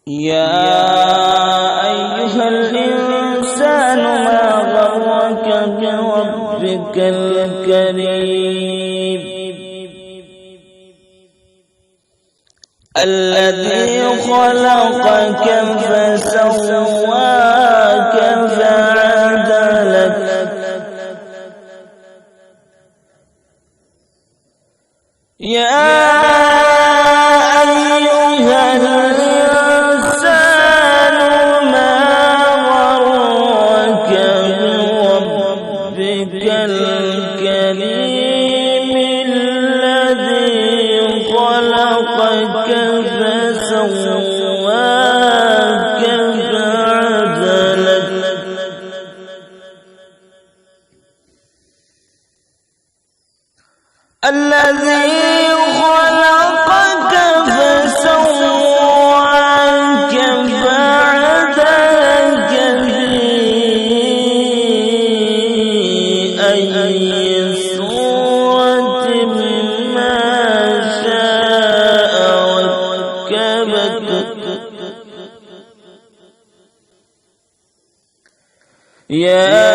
يا أيها الإنسان ما غرك بربك الكريم الذي خلقك فسواك فعدلك يا أيها الإنسان ما غرك بربك الكريم الذي خلقك فسواك فعدلك الذي خلقك فسواك فعدلك في أي صورة ما شاء ركبك يا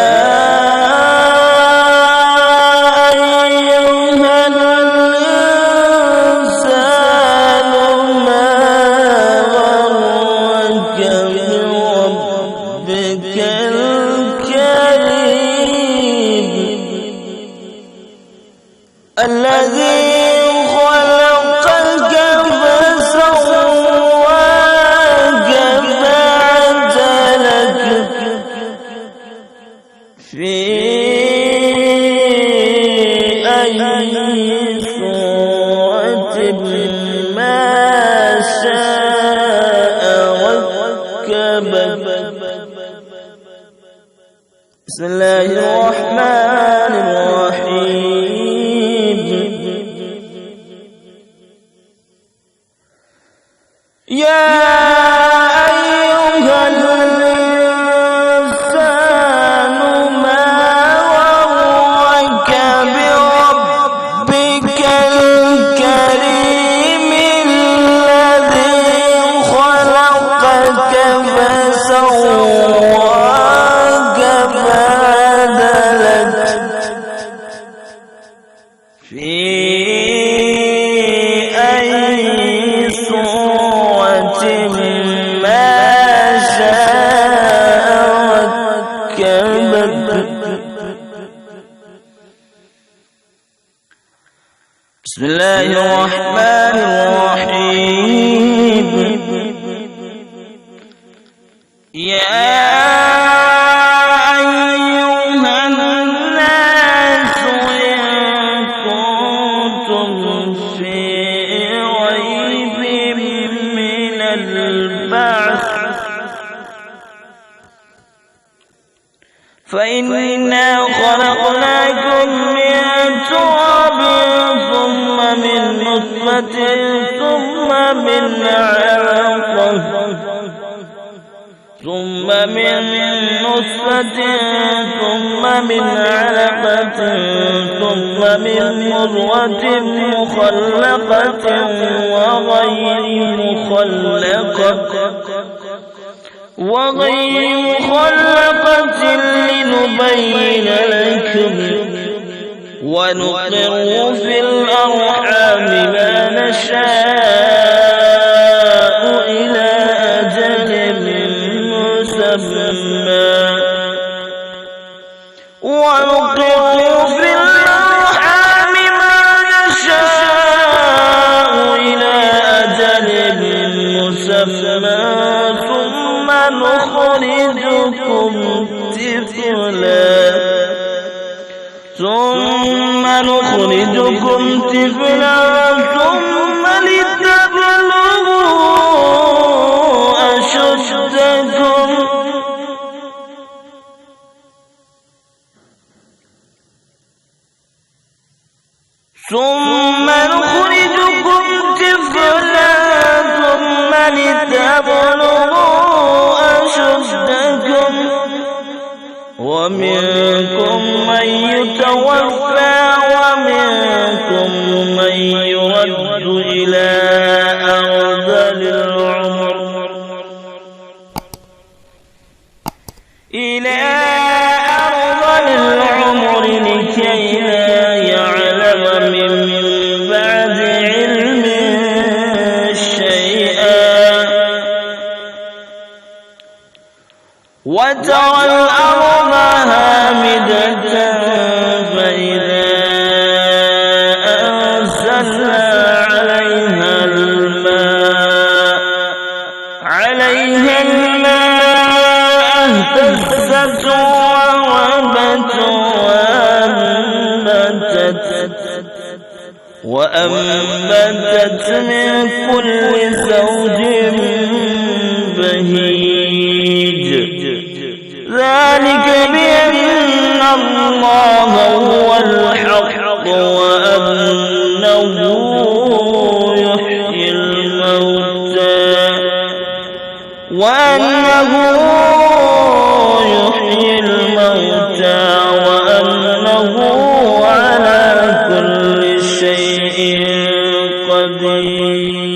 الذي خلقك فسواك فعدلك في أي صورة ما شاء ركبك. بسم الله الرحمن الرحيم. يا أيها الإنسان ما غرك بربك الكريم الذي خلقك فسواك فعدلك في أي صورة ما شاء ركبك. بسم الله الرحمن الرحيم. يا أيها الناس إن كنتم في ريب من البعث فإنا خلقناكم من تراب ثم من نطفة ثم من علقة ثم من نطفة ثم من علقة ثم من مضغة مخلقة وغير مخلقة لنبين لكم ونقر في الأرحام ما نشاء إلى أجل مسمى ونقر في الأرحام ما نشاء إلى أجل مسمى ثم نخرجكم طفلا ثم لتبلغوا أشدكم ثم نخرجكم طفلا ثم لتبلغوا أشدكم ومنكم من يتوفى ومنكم من يرد إلى أرذل العمر وترى الأرض هامدة فإذا أنزلنا عليها الماء اهتزت وأنبتت من كل زوج بهيج ذلك بأن الله هو الحق وأنه يحيي الموتى وأنه على كل شيء قدير.